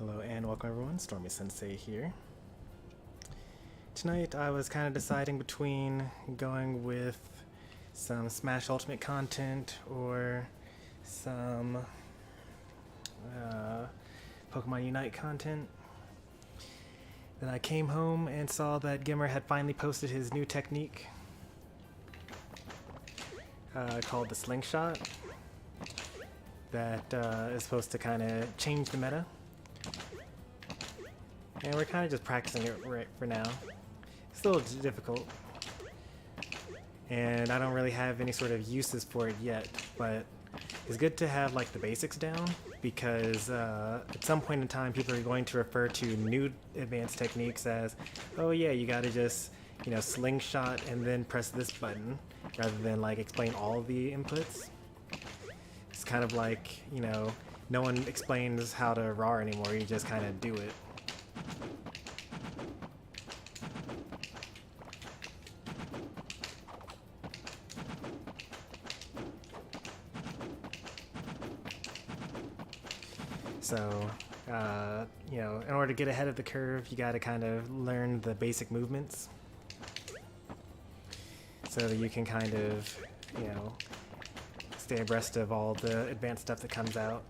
Hello and welcome everyone, Stormy Sensei here. Tonight I was kind of deciding between going with some Smash Ultimate content or some Pokemon Unite content. Then I came home and saw that GimR had finally posted his new technique called the Slingshot that is supposed to kind of change the meta. And we're kind of just practicing it right for now. It's a little difficult. And I don't really have any sort of uses for it yet, but it's good to have like the basics down because at some point in time people are going to refer to new advanced techniques as, oh yeah, you gotta just, slingshot and then press this button rather than like explain all the inputs. It's kind of like, no one explains how to RAR anymore, you just kind of do it. So, in order to get ahead of the curve, you got to kind of learn the basic movements so that you can kind of, stay abreast of all the advanced stuff that comes out.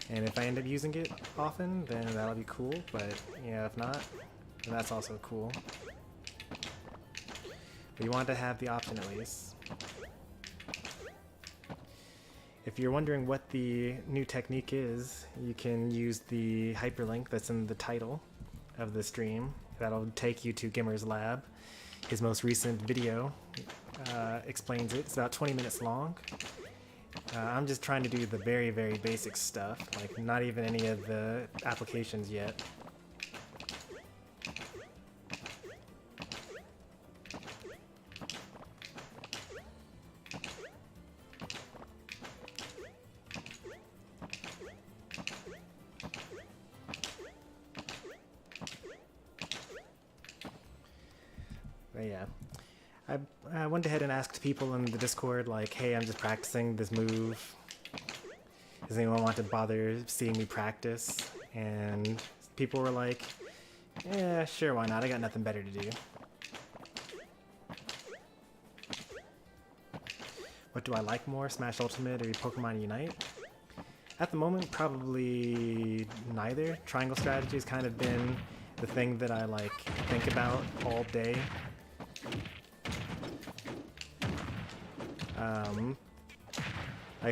And if I end up using it often, then that'll be cool, but, if not, then that's also cool. But you want to have the option at least. If you're wondering what the new technique is, you can use the hyperlink that's in the title of the stream. That'll take you to GimR's lab. His most recent video explains it. It's about 20 minutes long. I'm just trying to do the very, very basic stuff, like not even any of the applications yet. But yeah, I went ahead and asked people in the Discord, like, hey, I'm just practicing this move. Does anyone want to bother seeing me practice? And people were like, yeah, sure, why not? I got nothing better to do. What do I like more, Smash Ultimate or Pokemon Unite? At the moment, probably neither. Triangle strategy has kind of been the thing that I think about all day.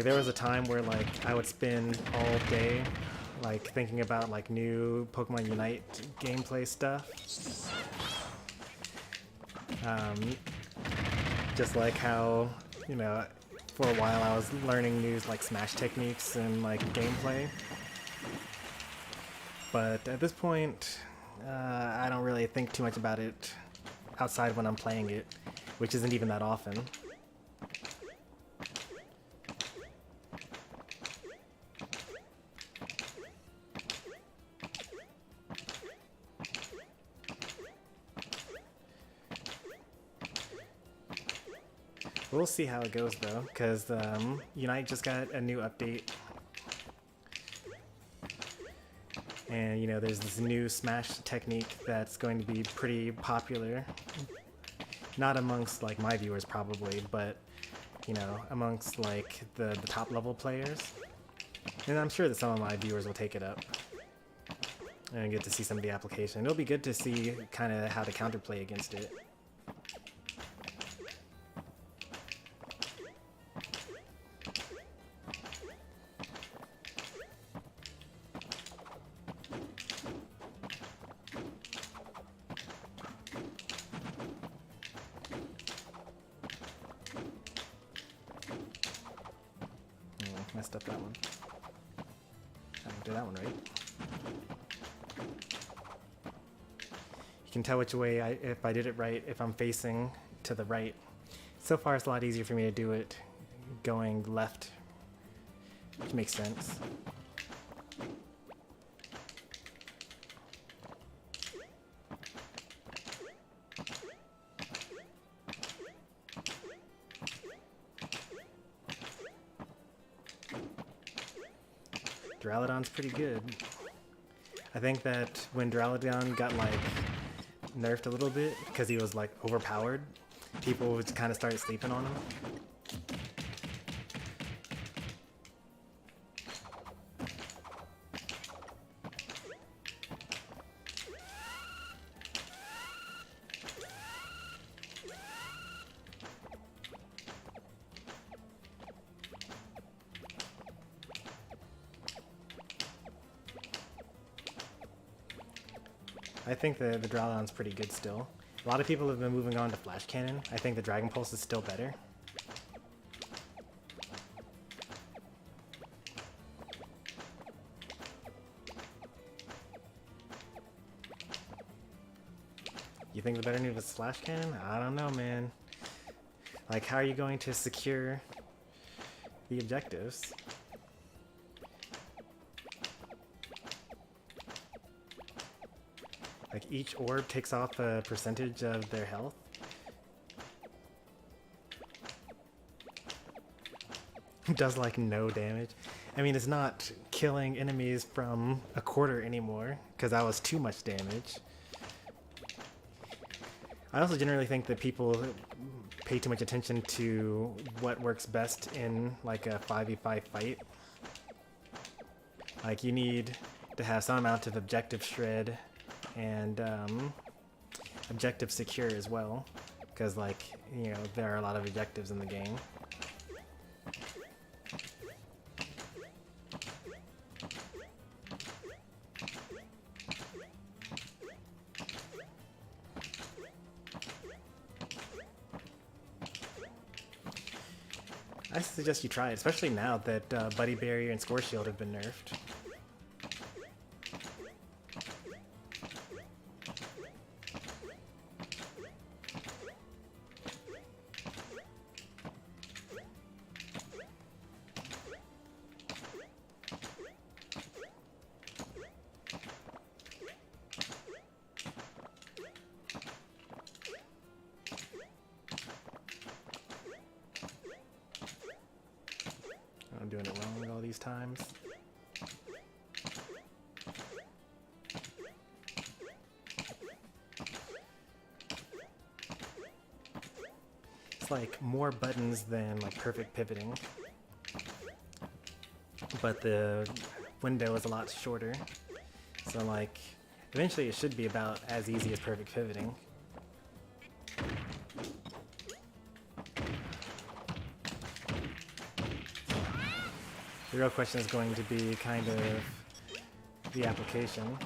There was a time where I would spend all day thinking about new Pokemon Unite gameplay stuff. Just like how, for a while I was learning new Smash techniques and gameplay. But at this point, I don't really think too much about it outside when I'm playing it, which isn't even that often. We'll see how it goes though, because Unite just got a new update. And there's this new Smash technique that's going to be pretty popular. Not amongst my viewers probably, but amongst the top level players. And I'm sure that some of my viewers will take it up and get to see some of the application. It'll be good to see kind of how to counterplay against it. Messed up that one. I didn't do that one right. You can tell which way, if I did it right, if I'm facing to the right. So far it's a lot easier for me to do it going left, which makes sense. Duraludon's pretty good. I think that when Duraludon got like nerfed a little bit because he was like overpowered, people would kind of start sleeping on him. I think the Duraludon's pretty good still. A lot of people have been moving on to Flash Cannon. I think the Dragon Pulse is still better. You think the better move is Flash Cannon? I don't know, man. Like, how are you going to secure the objectives? Like, each orb takes off a percentage of their health. Does like no damage. I mean, it's not killing enemies from a quarter anymore, because that was too much damage. I also generally think that people pay too much attention to what works best in like a 5v5 fight. Like, you need to have some amount of objective shred and objective secure as well, because like, you know, there are a lot of objectives in the game. I suggest you try it, especially now that Buddy Barrier and Score Shield have been nerfed. I'm doing it wrong all these times. It's like more buttons than like perfect pivoting, but the window is a lot shorter. So like, eventually it should be about as easy as perfect pivoting. The real question is going to be kind of the application.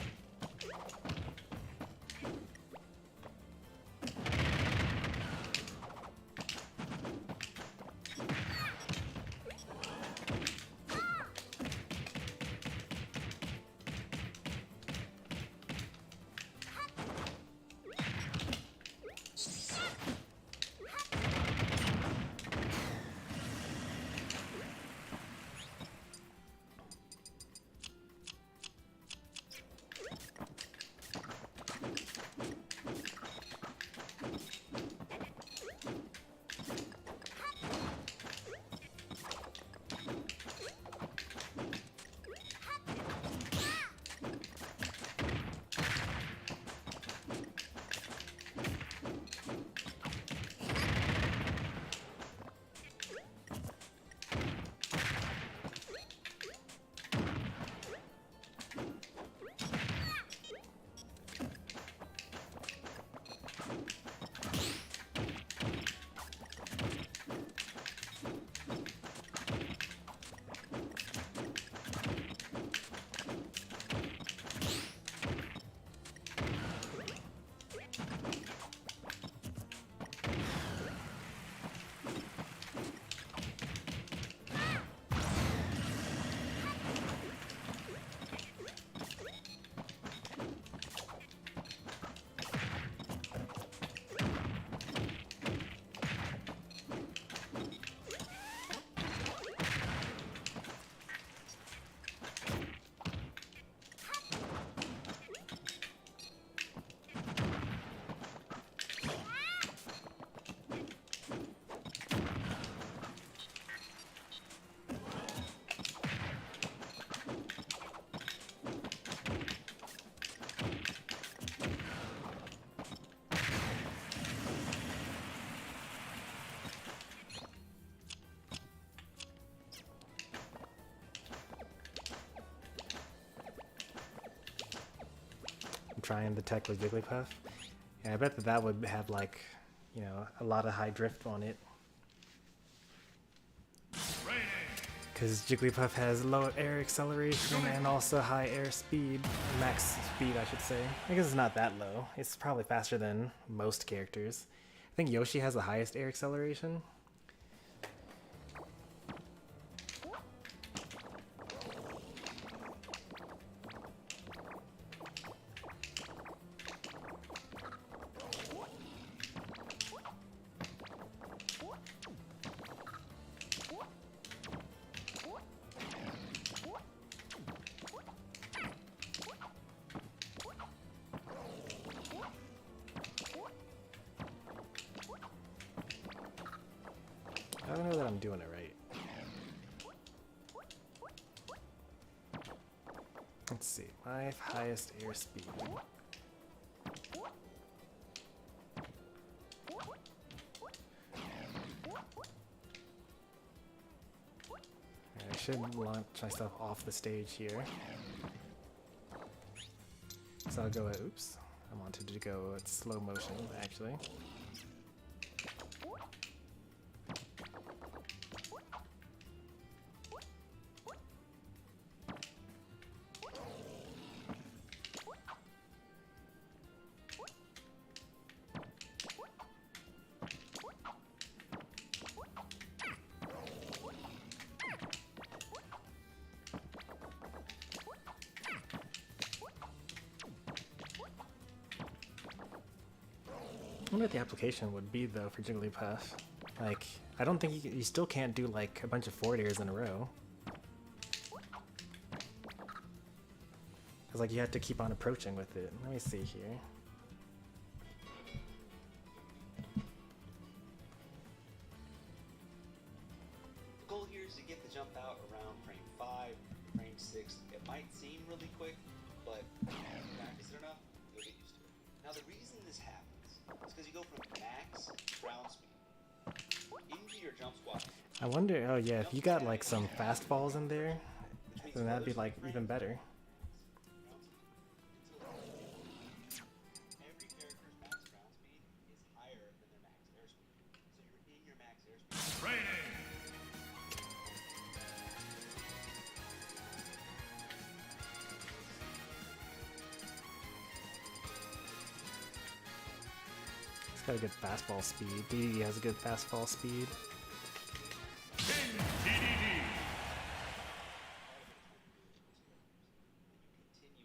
trying the tech with Jigglypuff. And I bet that that would have like, you know, a lot of high drift on it. Because Jigglypuff has low air acceleration and also high air speed, max speed I should say. I guess it's not that low. It's probably faster than most characters. I think Yoshi has the highest air acceleration. I don't know that I'm doing it right. Let's see, my highest air speed. I should launch myself off the stage here. So I'll go at, oops, I wanted to go at slow motion actually. I wonder what the application would be though for Jigglypuff. Like, I don't think you still can't do like a bunch of forward airs in a row. Cause like you have to keep on approaching with it. Let me see here. The goal here is to get the jump out around frame 5, frame 6. It might seem really quick, but if you practice it enough, you'll get used to it. Now the reason this happens is because you go from max ground speed into your jump squat. I wonder, oh yeah, if you got like some fastballs in there, then that'd be like even better. Every character's max ground speed is higher than their max airspeed. So you're in your max airspeed. Training! It's got a good fastball speed. DDD has a good fastball speed. Continue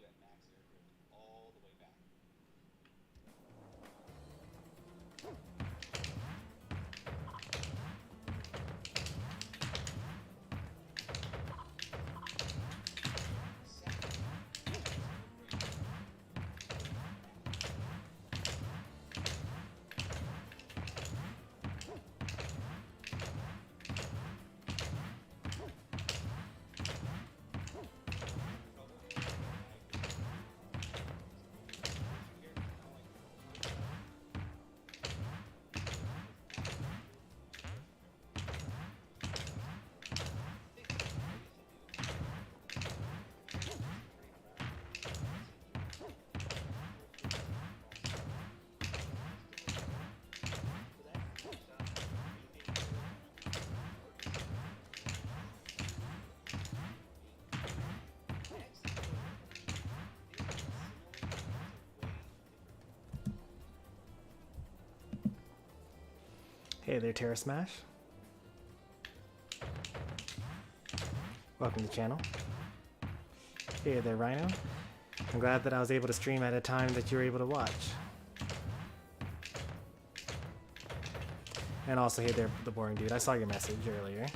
at max air drift all the way back. Hey there, Terra Smash. Welcome to the channel. Hey there, Rhino. I'm glad that I was able to stream at a time that you were able to watch. And also, hey there, the boring dude. I saw your message earlier.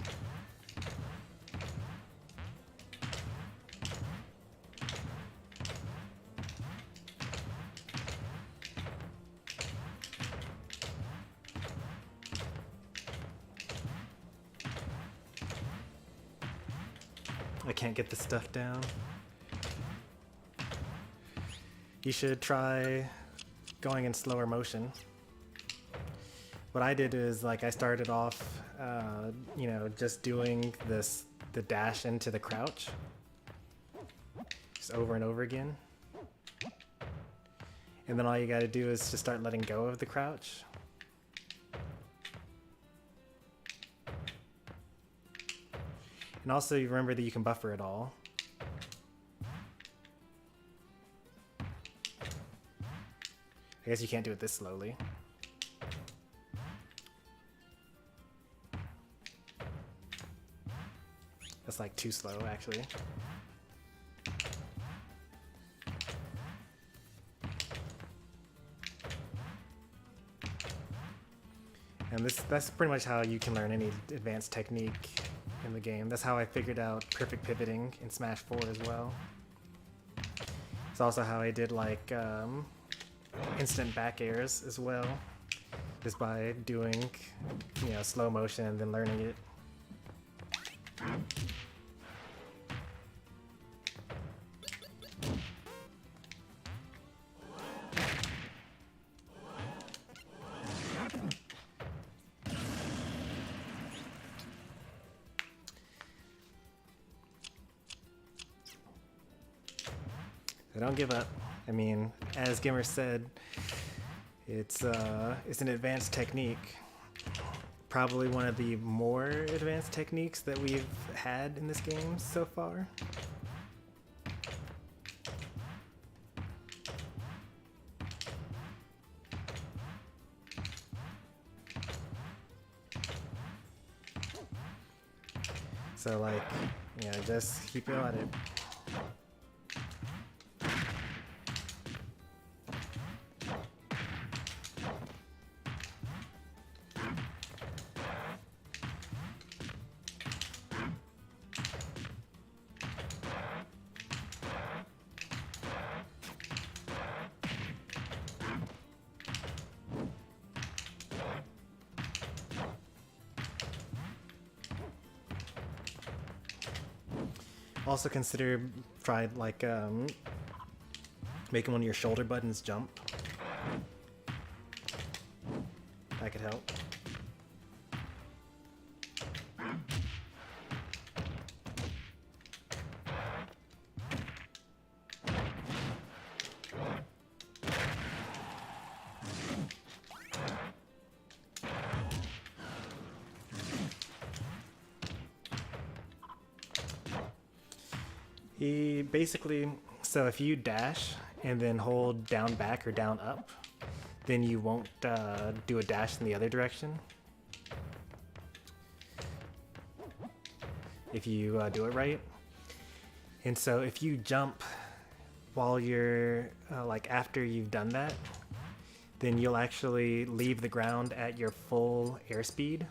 I can't get this stuff down. You should try going in slower motion. What I did is, like, I started off, you know, just doing the dash into the crouch, just over and over again. And then all you gotta do is just start letting go of the crouch. And also you remember that you can buffer it all. I guess you can't do it this slowly. That's like too slow, actually. And that's pretty much how you can learn any advanced technique in the game. That's how I figured out perfect pivoting in Smash 4 as well. It's also how I did like instant back airs as well, just by doing, you know, slow motion and then learning it. So don't give up. I mean, as GimR said, it's an advanced technique. Probably one of the more advanced techniques that we've had in this game so far. So like, you know, just keep at it. Also consider try like making one of your shoulder buttons jump. That could help. He basically, so if you dash and then hold down back or down up, then you won't do a dash in the other direction. If you do it right. And so if you jump while you're, like after you've done that, then you'll actually leave the ground at your full airspeed.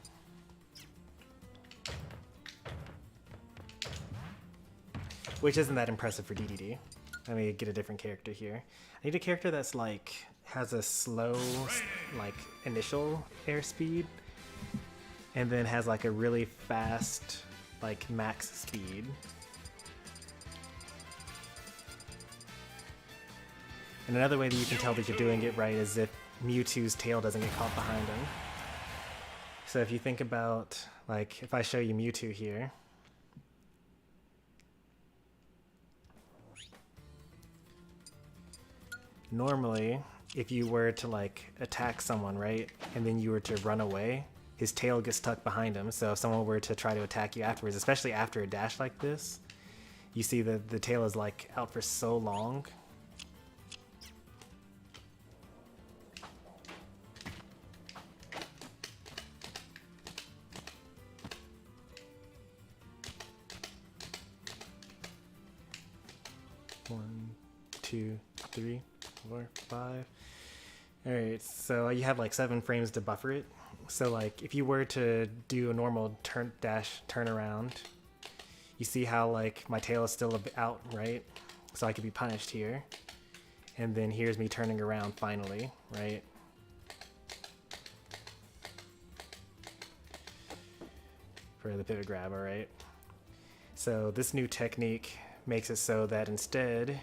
Which isn't that impressive for DDD. Let me get a different character here. I need a character that's like, has a slow, like initial airspeed, and then has like a really fast, like max speed. And another way that you can tell that you're doing it right is if Mewtwo's tail doesn't get caught behind him. So if you think about, like, if I show you Mewtwo here, normally, if you were to like attack someone, right, and then you were to run away, his tail gets stuck behind him. So if someone were to try to attack you afterwards, especially after a dash like this, you see that the tail is like out for so long. One, two, three, 4, 5. Alright, so you have like 7 frames to buffer it. So like if you were to do a normal turnaround, you see how like my tail is still a bit out, right? So I could be punished here. And then here's me turning around finally, right? For the pivot grab, alright? So this new technique makes it so that instead,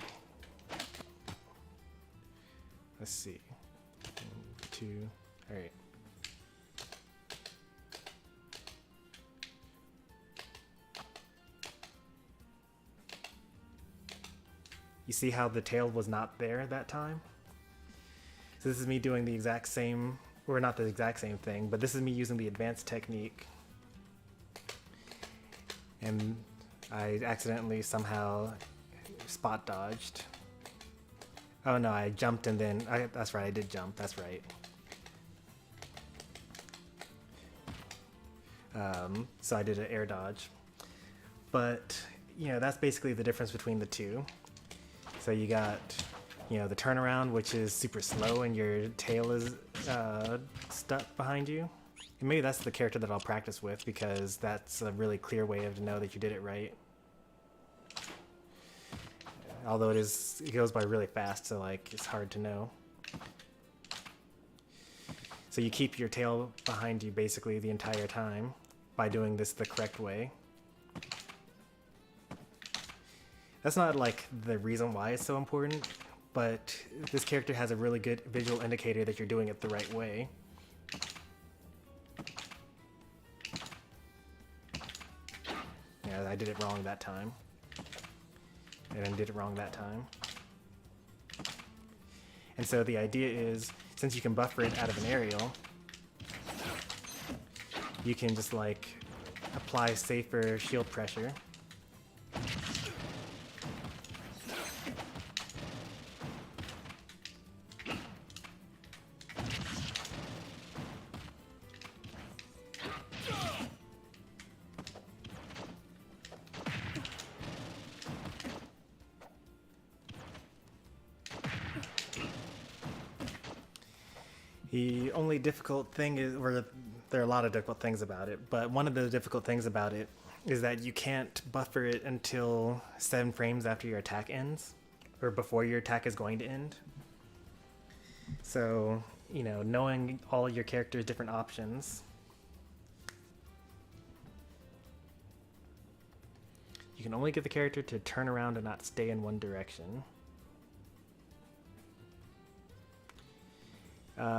let's see, 1, 2, all right. You see how the tail was not there that time? So this is me doing the exact same, or not the exact same thing, but this is me using the advanced technique. And I accidentally somehow spot dodged. Oh no, I jumped and then, that's right, I did jump, that's right. So I did an air dodge. But, you know, that's basically the difference between the two. So you got, you know, the turnaround, which is super slow and your tail is stuck behind you. And maybe that's the character that I'll practice with, because that's a really clear way to know that you did it right. Although it goes by really fast, so like it's hard to know. So you keep your tail behind you basically the entire time by doing this the correct way. That's not like the reason why it's so important, but this character has a really good visual indicator that you're doing it the right way. Yeah, I did it wrong that time. And then did it wrong that time. And so the idea is, since you can buffer it out of an aerial, you can just like apply safer shield pressure. The only difficult thing is, or there are a lot of difficult things about it, but one of the difficult things about it is that you can't buffer it until 7 frames after your attack ends, or before your attack is going to end. So, you know, knowing all your character's different options, you can only get the character to turn around and not stay in one direction.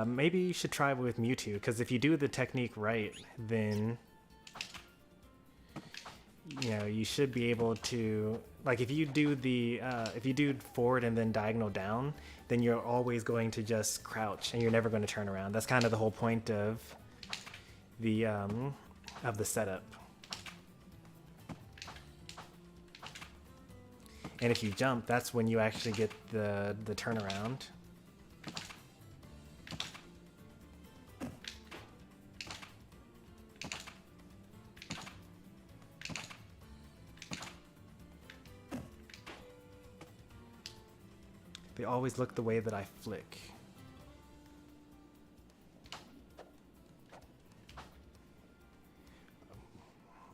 Maybe you should try with Mewtwo, because if you do the technique right, then you know you should be able to, like, if you do the if you do forward and then diagonal down, then you're always going to just crouch and you're never going to turn around. That's kind of the whole point of the setup. And if you jump, that's when you actually get the turnaround. They always look the way that I flick.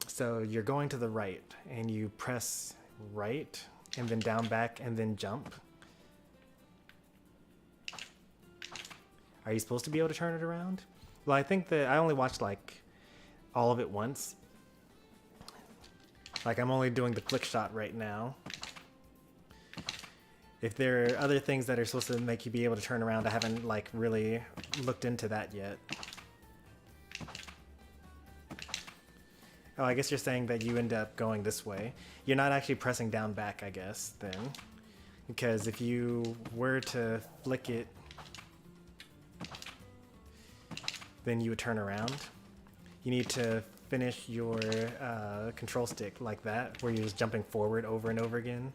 So you're going to the right, and you press right, and then down back, and then jump. Are you supposed to be able to turn it around? Well, I think that I only watched like all of it once. Like, I'm only doing the flick shot right now. If there are other things that are supposed to make you be able to turn around, I haven't like really looked into that yet. Oh, I guess you're saying that you end up going this way. You're not actually pressing down back, I guess, then. Because if you were to flick it, then you would turn around. You need to finish your control stick like that, where you're just jumping forward over and over again.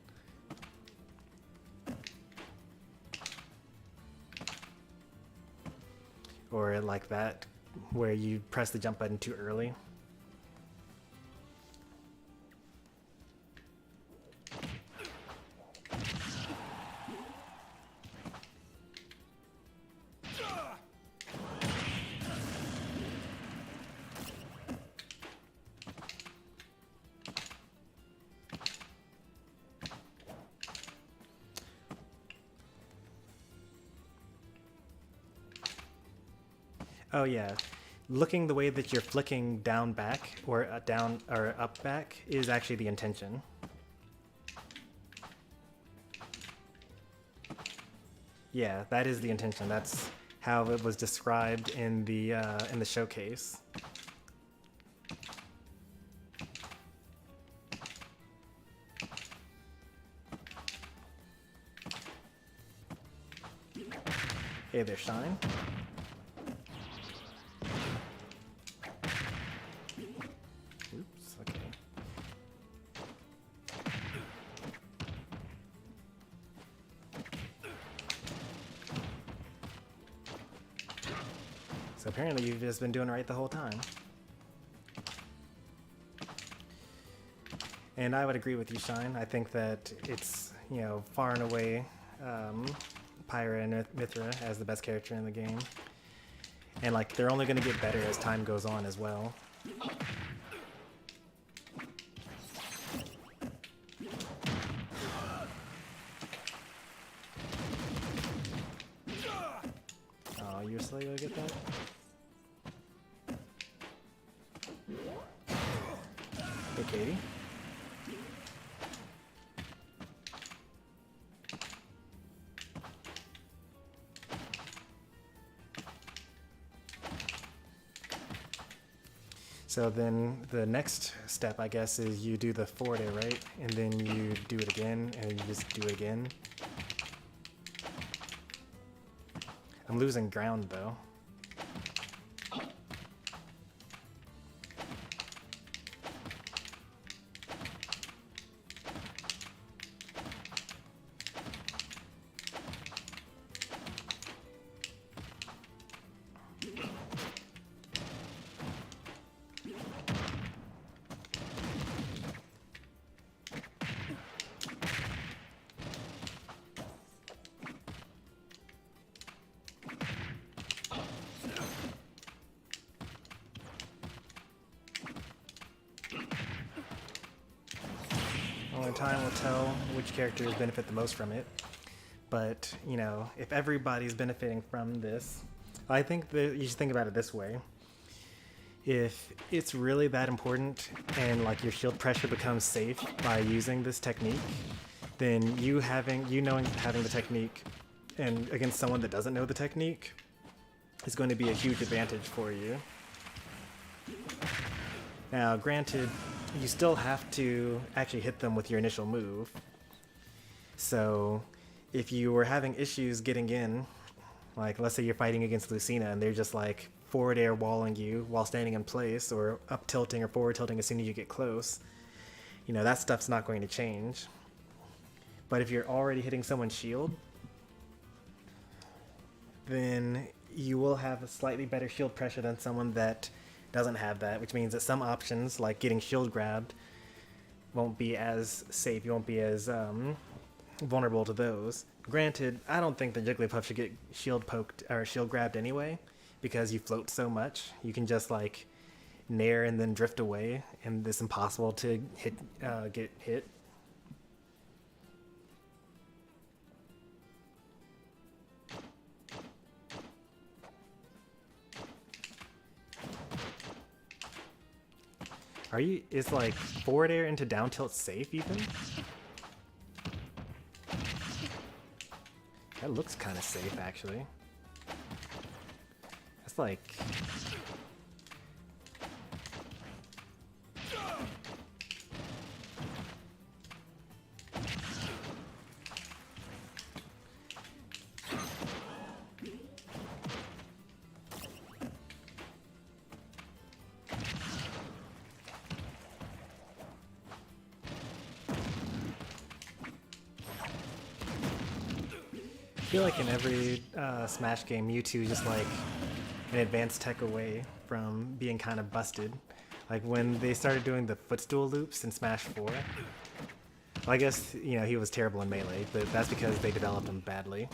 Or like that, where you press the jump button too early. Oh yeah, looking the way that you're flicking down back or down or up back is actually the intention. Yeah, that is the intention. That's how it was described in the showcase. Hey there, Shine. Oops, okay. So apparently you've just been doing right the whole time. And I would agree with you, Shine. I think that it's, you know, far and away Pyra and Mithra as the best character in the game. And like they're only going to get better as time goes on as well. Oh, you're still going to get that? Hey, Katie. So then the next step, I guess, is you do the forward air, right? And then you do it again, and you just do it again. I'm losing ground, though. Only time will tell which characters benefit the most from it. But, you know, if everybody's benefiting from this, I think that you should think about it this way. If it's really that important and like your shield pressure becomes safe by using this technique, then knowing having the technique and against someone that doesn't know the technique is going to be a huge advantage for you. Now, granted, you still have to actually hit them with your initial move. So if you were having issues getting in, like let's say you're fighting against Lucina and they're just like forward air walling you while standing in place, or up tilting or forward tilting as soon as you get close, you know, that stuff's not going to change. But if you're already hitting someone's shield, then you will have a slightly better shield pressure than someone that doesn't have that, which means that some options like getting shield grabbed won't be as safe. You won't be as vulnerable to those. Granted, I don't think the Jigglypuff should get shield poked or shield grabbed anyway, because you float so much. You can just like nair and then drift away, and it's impossible to get hit. Is like forward air into down tilt safe even? That looks kind of safe actually. That's like... I feel like in every Smash game, Mewtwo is just like an advanced tech away from being kind of busted. Like when they started doing the footstool loops in Smash 4. Well, I guess, you know, he was terrible in Melee, but that's because they developed him badly.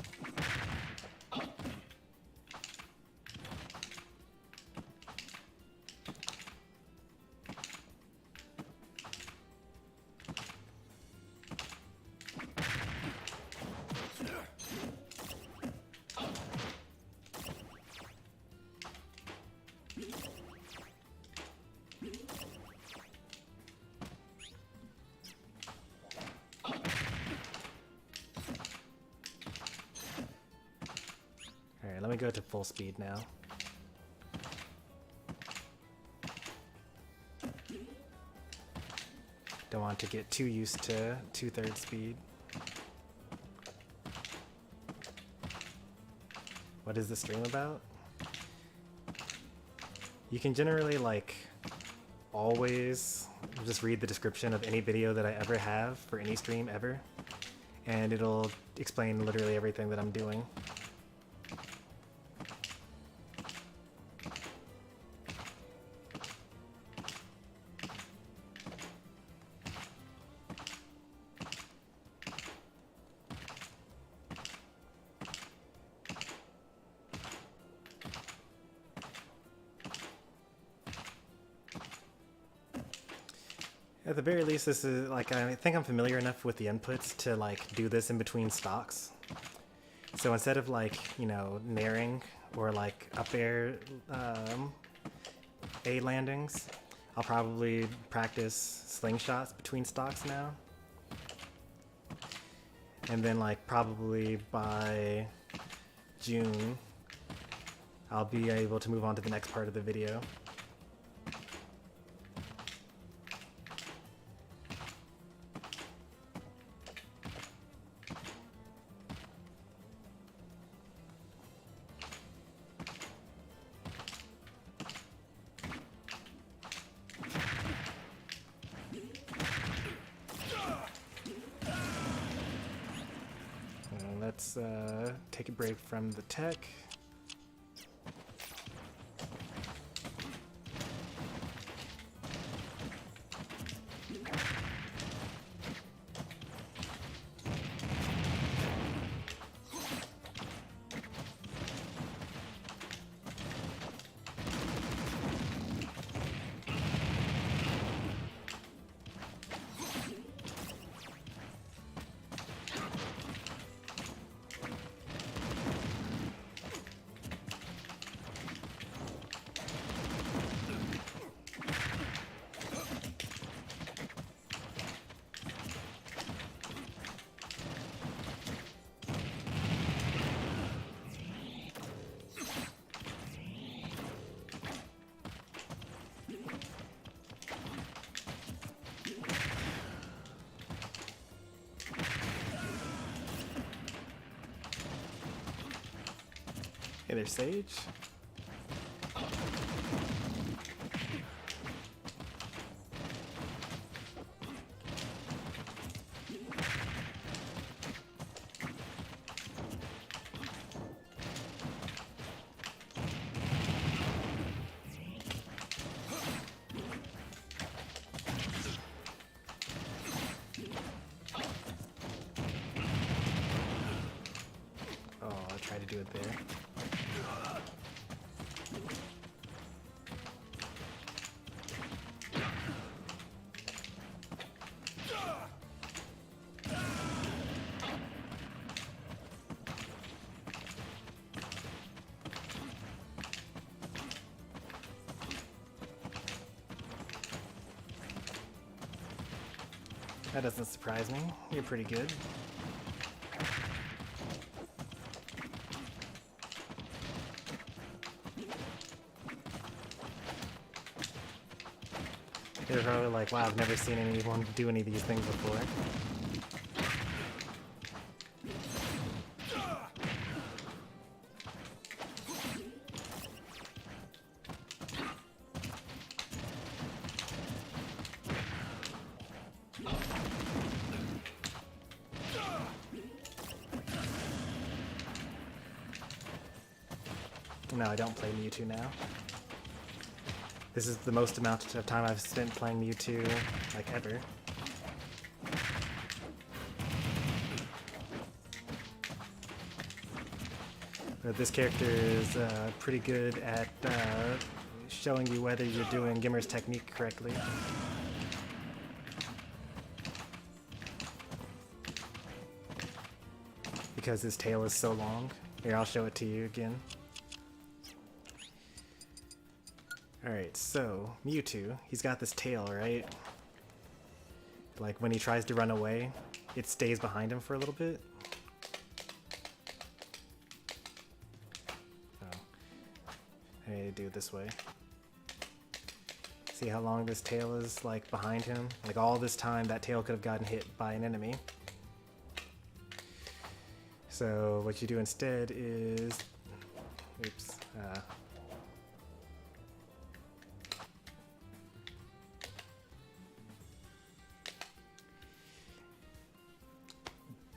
Alright, let me go to full speed now. Don't want to get too used to 2/3 speed. what is the stream about? You can generally like always just read the description of any video that I ever have for any stream ever, and it'll explain literally everything that I'm doing. At the very least, this is like, I think I'm familiar enough with the inputs to like do this in between stocks. So instead of like, you know, naring or like up air A landings, I'll probably practice slingshots between stocks now. And then like probably by June, I'll be able to move on to the next part of the video. Let's take a break from the tech. Hey there, Sage. Oh, I tried to do it there. That doesn't surprise me. You're pretty good. They're probably like, wow, I've never seen anyone do any of these things before. No, I don't play Mewtwo now. This is the most amount of time I've spent playing Mewtwo, like, ever. But this character is pretty good at showing you whether you're doing GimR's technique correctly. Because his tail is so long. Here, I'll show it to you again. Alright, so Mewtwo, he's got this tail, right? Like when he tries to run away, it stays behind him for a little bit. Oh. I need to do it this way. See how long this tail is like behind him? Like all this time that tail could have gotten hit by an enemy. So what you do instead is Oops.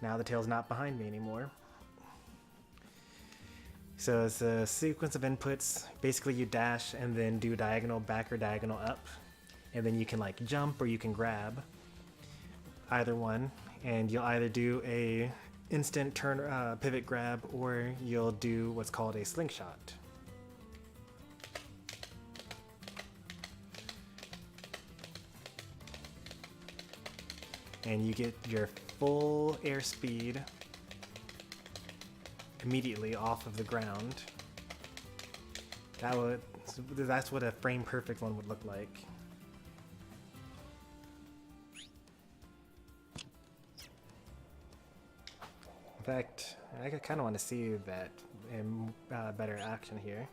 Now the tail's not behind me anymore. So it's a sequence of inputs. Basically you dash and then do diagonal back or diagonal up. And then you can like jump or you can grab. Either one. And you'll either do a instant turn pivot grab or you'll do what's called a slingshot. And you get your full airspeed immediately off of the ground. That's what a frame perfect one would look like. In fact, I kind of want to see that in better action here.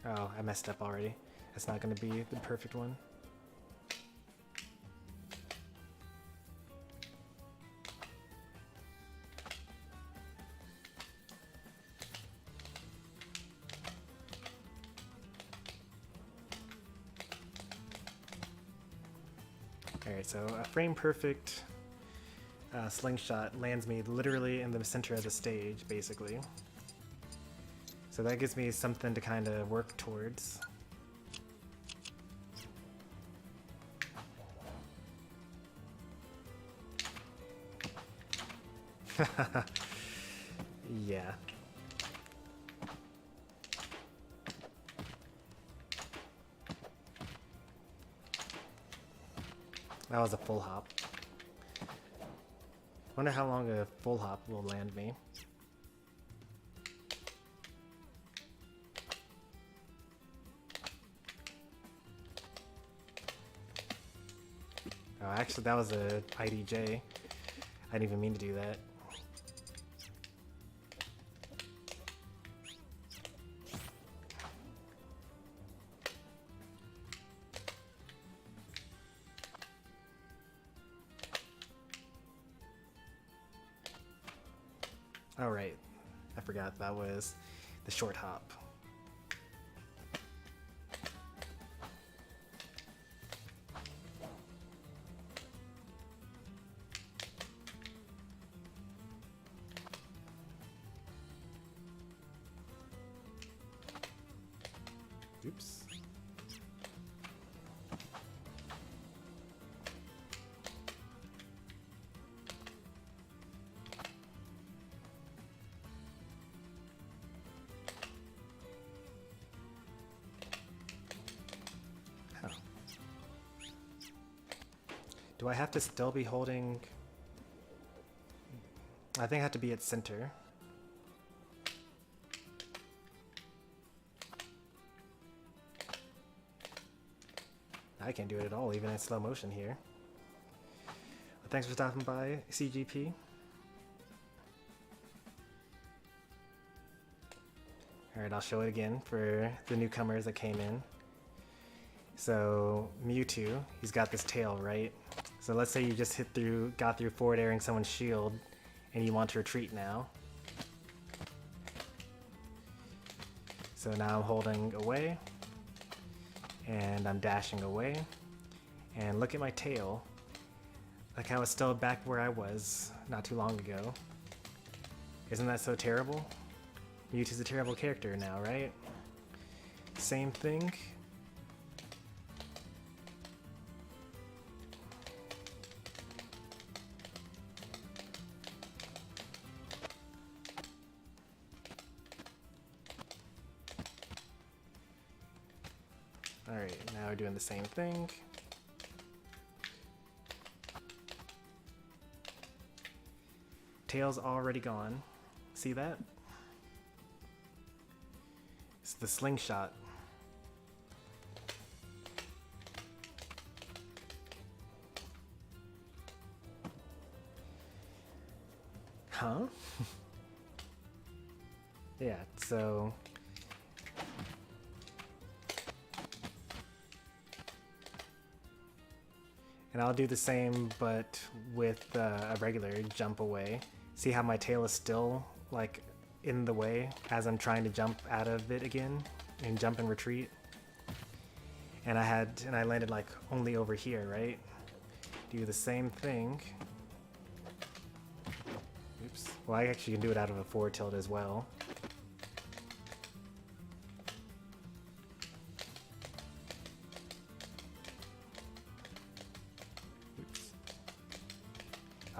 Oh, I messed up already. That's not going to be the perfect one. Alright, so a frame perfect slingshot lands me literally in the center of the stage, basically. So that gives me something to kind of work towards. Yeah. That was a full hop. Wonder how long a full hop will land me. Oh, actually that was a IDJ. I didn't even mean to do that. Oh right, I forgot that was the short hop. Oops. Oh. Do I have to still be holding? I think I have to be at center. I can't do it at all, even in slow motion here. Well, thanks for stopping by, CGP. Alright, I'll show it again for the newcomers that came in. So, Mewtwo, he's got this tail, right? So let's say you just got through forward airing someone's shield, and you want to retreat now. So now I'm holding away. And I'm dashing away, and look at my tail. Like how it's still back where I was not too long ago. Isn't that so terrible? Mewtwo's a terrible character now, right? Same thing. Alright, now we're doing the same thing. Tail's already gone. See that? It's the slingshot. Huh? Yeah, so And I'll do the same, but with a regular jump away. See how my tail is still like in the way as I'm trying to jump out of it again and jump and retreat. And I landed like only over here, right? Do the same thing. Oops. Well, I actually can do it out of a forward tilt as well.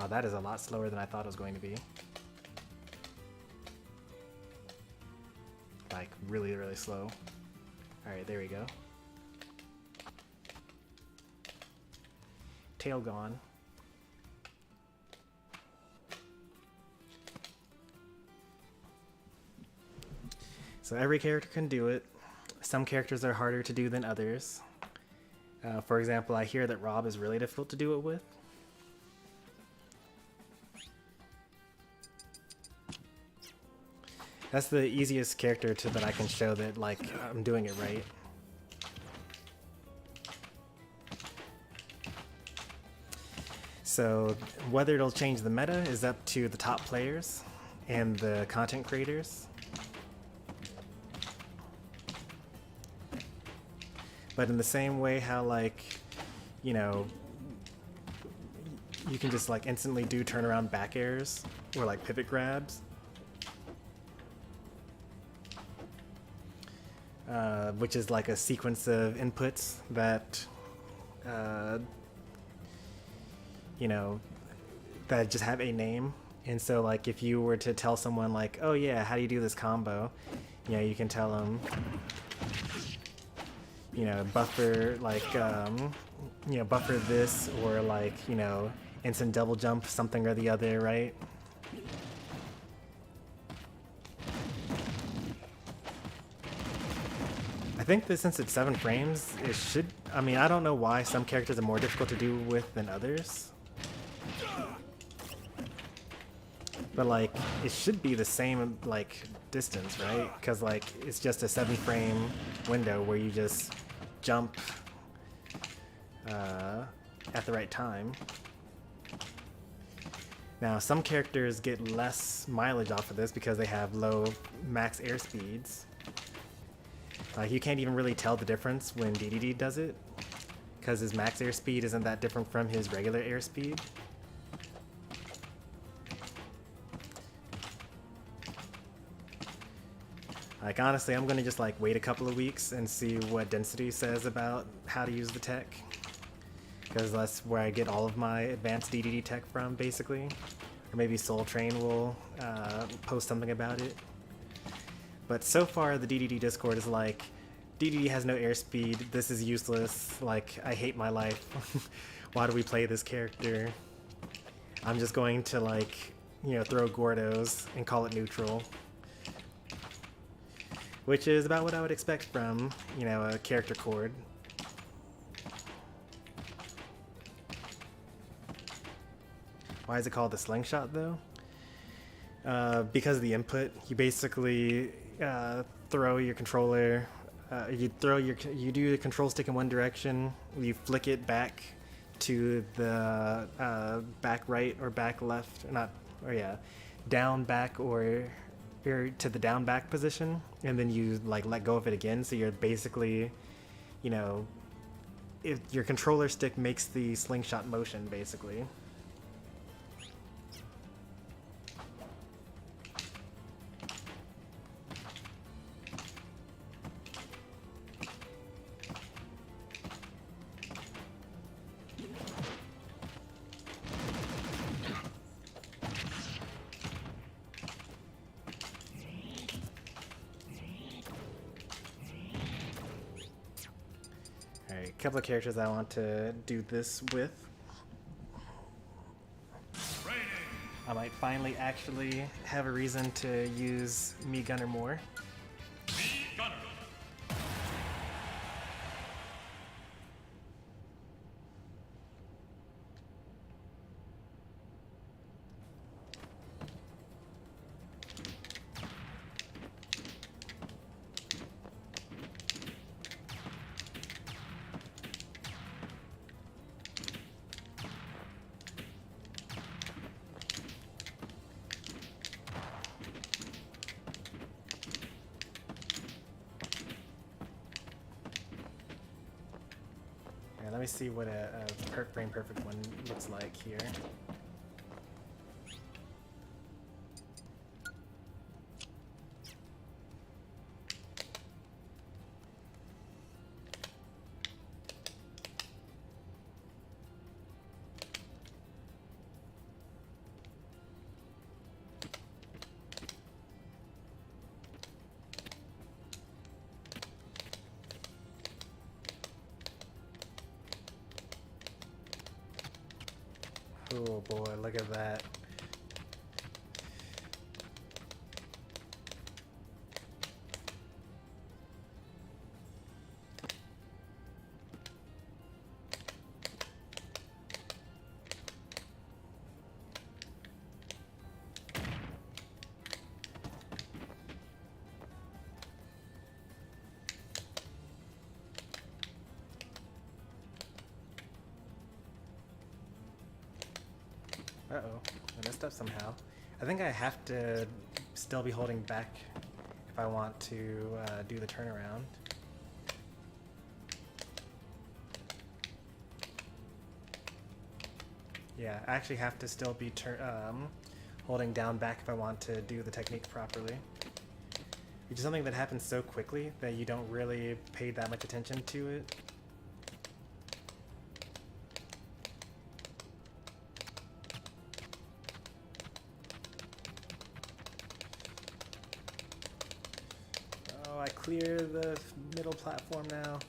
Oh, that is a lot slower than I thought it was going to be. Like, really, really slow. Alright, there we go. Tail gone. So every character can do it. Some characters are harder to do than others. For example, I hear that Rob is really difficult to do it with. That's the easiest character that I can show that like I'm doing it right. So whether it'll change the meta is up to the top players and the content creators. But in the same way how like, you know, you can just like instantly do turnaround back airs or like pivot grabs. Which is like a sequence of inputs that, you know, that just have a name. And so like if you were to tell someone like, oh yeah, how do you do this combo? You know, you can tell them, you know, buffer like, you know, buffer this or like, you know, instant double jump something or the other, right? I think that since it's 7 frames, it should, I mean, I don't know why some characters are more difficult to do with than others. But like, it should be the same like distance, right? Because like, it's just a 7 frame window where you just jump at the right time. Now, some characters get less mileage off of this because they have low max air speeds. You can't even really tell the difference when DDD does it, because his max airspeed isn't that different from his regular airspeed. Like honestly, I'm gonna just like wait a couple of weeks and see what Density says about how to use the tech, because that's where I get all of my advanced DDD tech from, basically. Or maybe Soul Train will post something about it. But so far, the DDD Discord is like, DDD has no airspeed, this is useless, like, I hate my life. Why do we play this character? I'm just going to, like, you know, throw Gordos and call it neutral. Which is about what I would expect from, you know, a character chord. Why is it called the Slingshot, though? Because of the input, you basically throw your controller, you do the control stick in one direction, you flick it back to the back right or back left, down back or to the down back position, and then you like let go of it again. So you're basically, you know, if your controller stick makes the slingshot motion, basically. Alright, a couple of characters I want to do this with. I might finally actually have a reason to use Me Gunner more. me see what a frame perfect one looks like here. Oh boy, look at that. Uh-oh, I messed up somehow. I think I have to still be holding back if I want to do the turnaround. Yeah, I actually have to still be holding down back if I want to do the technique properly. Which is something that happens so quickly that you don't really pay that much attention to it. I clear the middle platform now.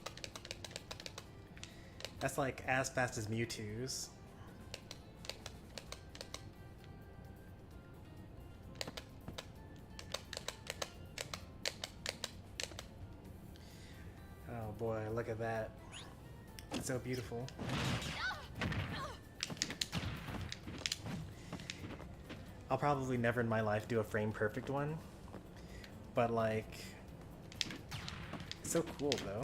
That's like as fast as Mewtwo's. Oh boy, look at that. It's so beautiful. I'll probably never in my life do a frame perfect one, but like, so cool though.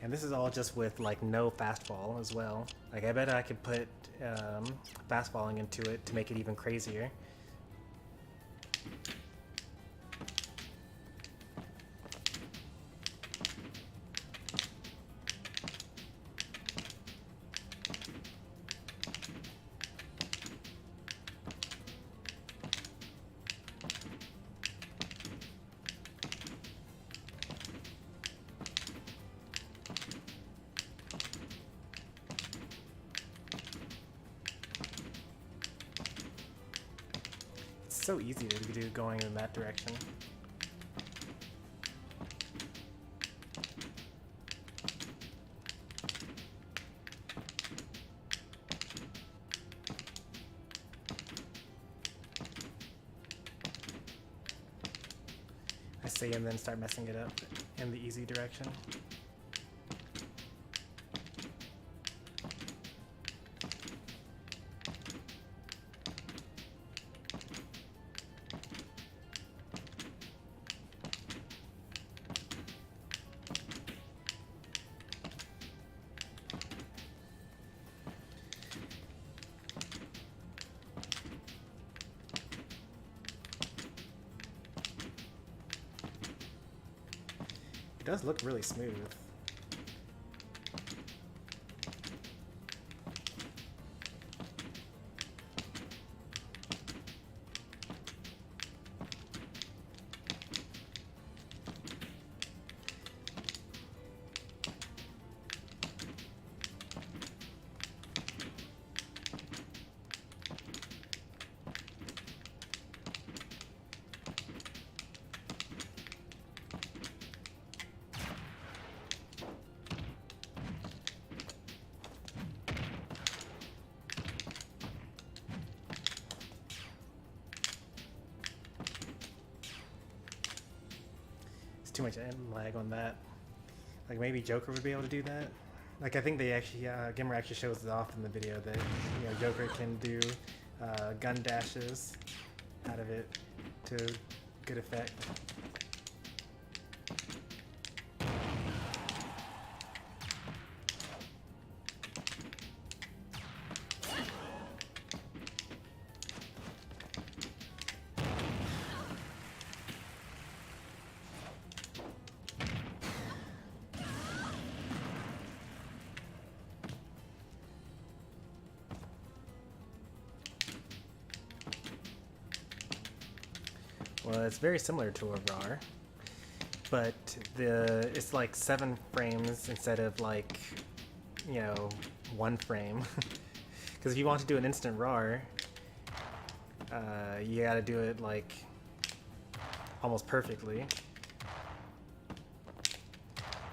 And this is all just with like no fastball as well. Like I bet I could put fastballing into it to make it even crazier. So easy to do going in that direction. I see, and then start messing it up in the easy direction. It does look really smooth. too much end lag on that. Like maybe Joker would be able to do that. Like I think they actually, GimR actually shows it off in the video that Joker can do gun dashes out of it to good effect. Well, it's very similar to a RAR, but it's like 7 frames instead of like, 1 frame. Because if you want to do an instant RAR, you gotta do it like almost perfectly.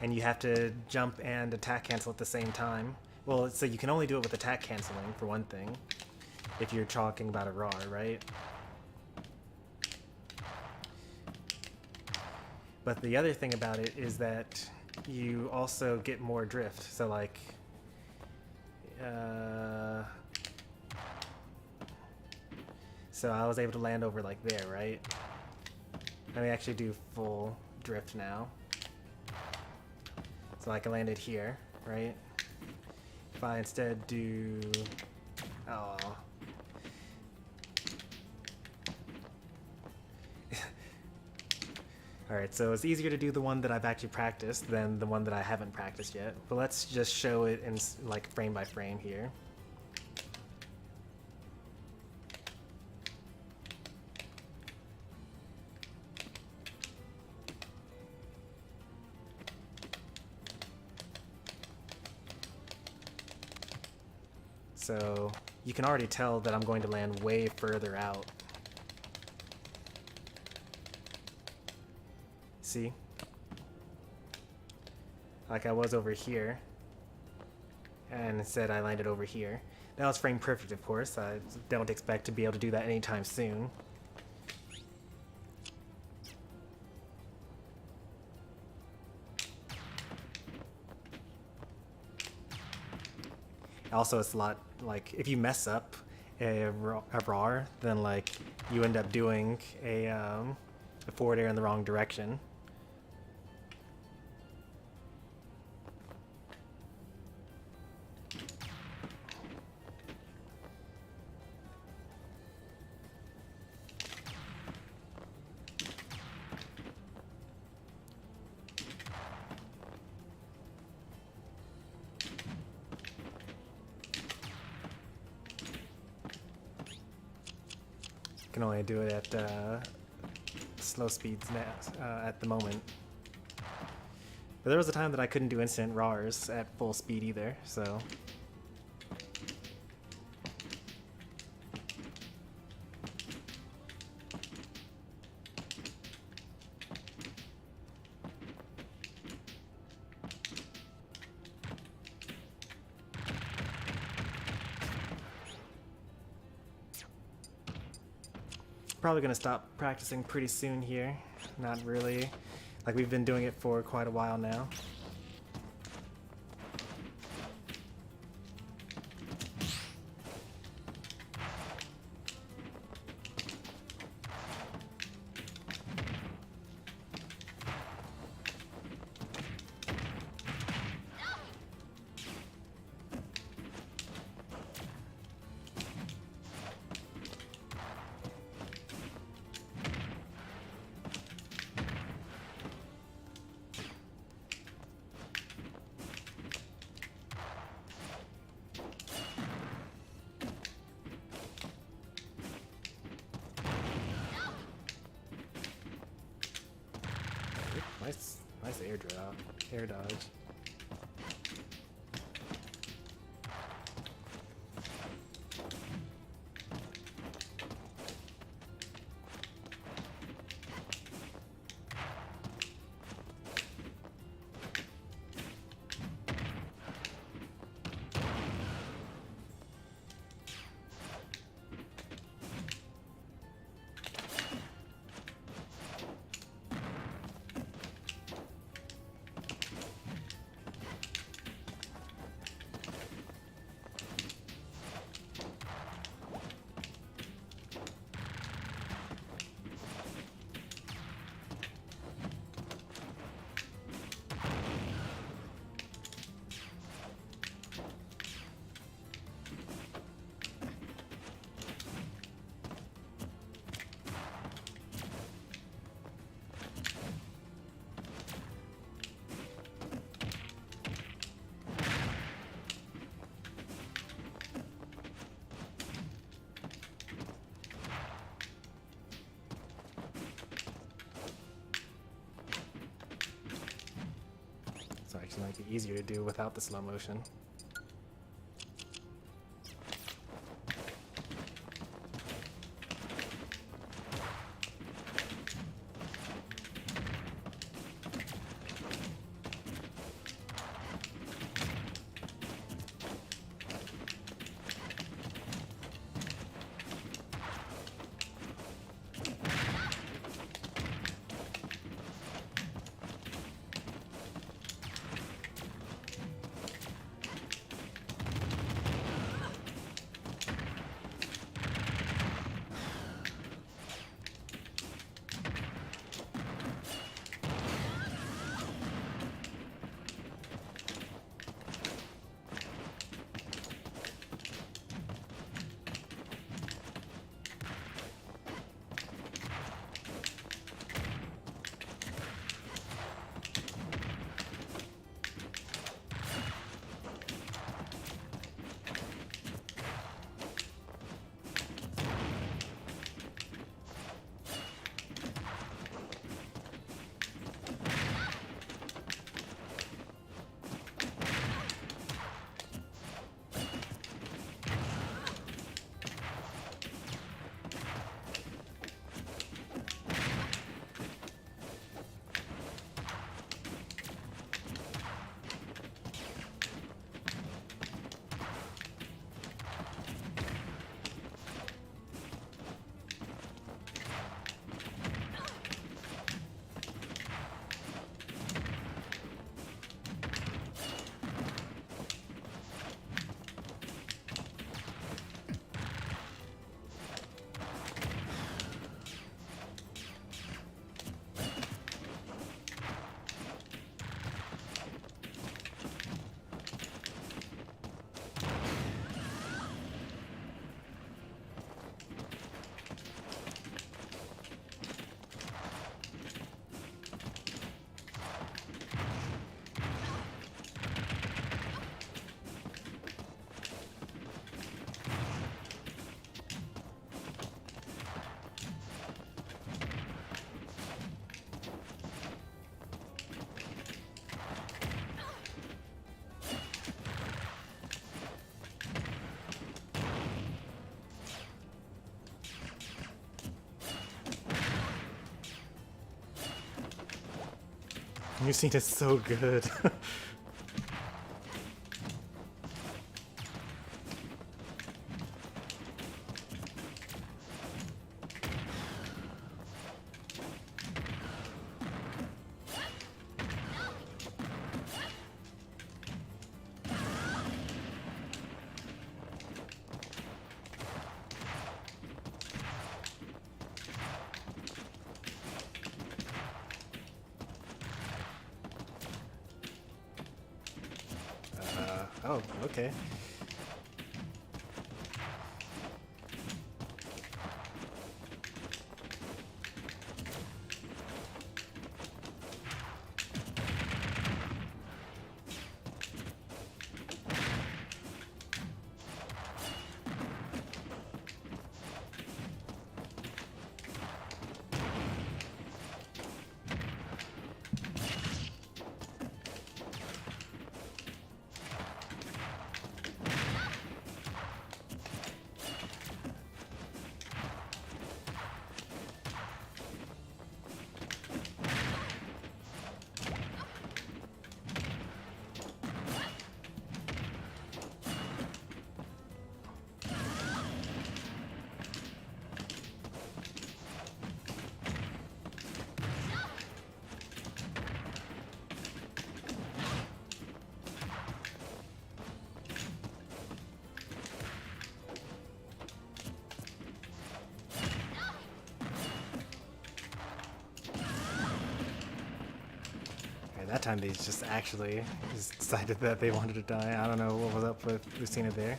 And you have to jump and attack cancel at the same time. Well, so you can only do it with attack canceling, for one thing, if you're talking about a RAR, right? But the other thing about it is that you also get more drift. So like, so I was able to land over like there, right? Let me actually do full drift now. So like I landed here, right? If I instead do, oh. Alright, so it's easier to do the one that I've actually practiced than the one that I haven't practiced yet. But let's just show it in like frame by frame here. So you can already tell that I'm going to land way further out. See? Like I was over here, and instead I landed over here. That was frame perfect, of course. I don't expect to be able to do that anytime soon. Also, it's a lot, like, if you mess up a RAR, then like you end up doing a forward air in the wrong direction. Can only do it at slow speeds now, at the moment. But there was a time that I couldn't do instant RARs at full speed either, so. Probably gonna stop practicing pretty soon here. Not really. Like we've been doing it for quite a while now. Nice air dodge. which might be easier to do without the slow motion. New scene is so good. Oh, okay. That time they just actually just decided that they wanted to die. I don't know what was up with Lucina there.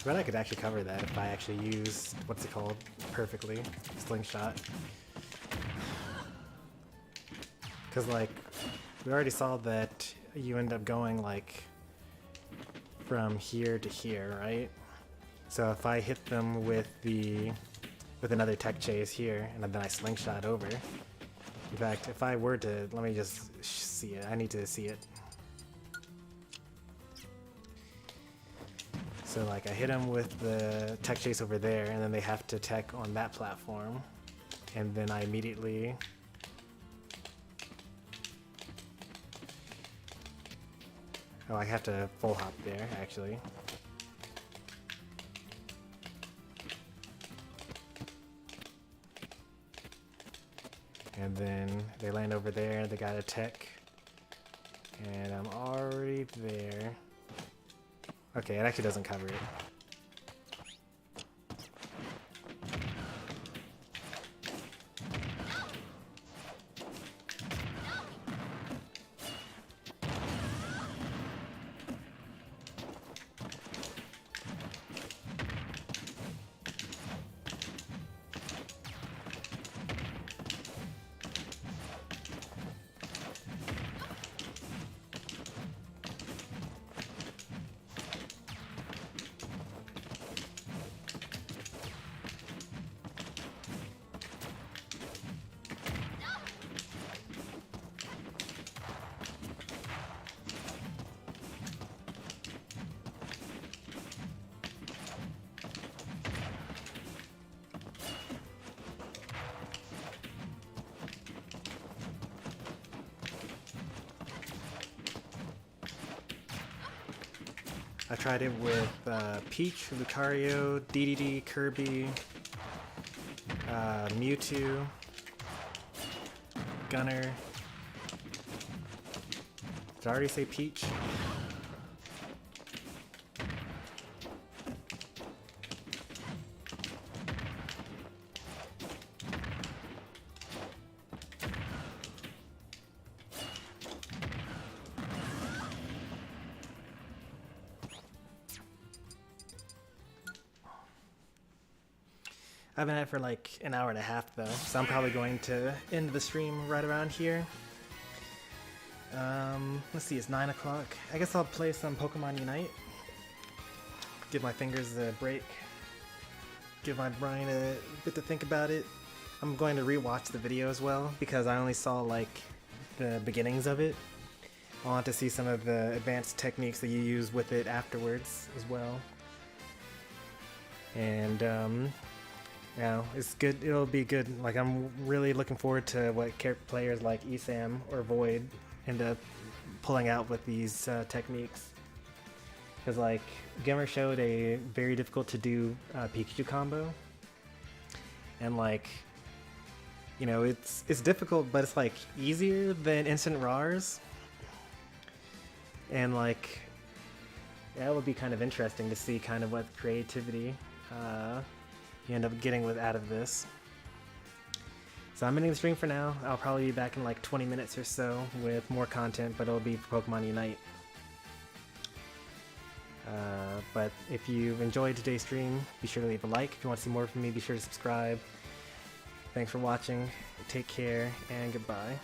bet I could actually cover that if I actually use, what's it called, perfectly, Slingshot. Because, like, we already saw that you end up going, like, from here to here, right? So if I hit them with another tech chase here, and then I Slingshot over. In fact, if I were to, let me just see it. I need to see it. So like I hit them with the tech chase over there, and then they have to tech on that platform, and then I immediately I have to full hop there actually. And then they land over there, they got a tech, and I'm already there. Okay, it actually doesn't cover it. I tried it with Peach, Lucario, DDD, Kirby, Mewtwo, Gunner. Did I already say Peach? I've been at it for like an hour and a half though, so I'm probably going to end the stream right around here. Let's see, it's 9 o'clock. I guess I'll play some Pokemon Unite. Give my fingers a break. Give my brain a bit to think about it. I'm going to rewatch the video as well because I only saw like the beginnings of it. I want to see some of the advanced techniques that you use with it afterwards as well. And yeah, it's good. It'll be good. Like I'm really looking forward to what players like Esam or Void end up pulling out with these techniques. Because like GimR showed a very difficult to do Pikachu combo, and like you know it's difficult, but it's like easier than instant RARs, and like that would be kind of interesting to see kind of what creativity you end up getting out of this. So I'm ending the stream for now. I'll probably be back in like 20 minutes or so with more content, but it'll be for Pokemon Unite. But if you've enjoyed today's stream, be sure to leave a like. If you want to see more from me, be sure to subscribe. Thanks for watching. Take care and goodbye.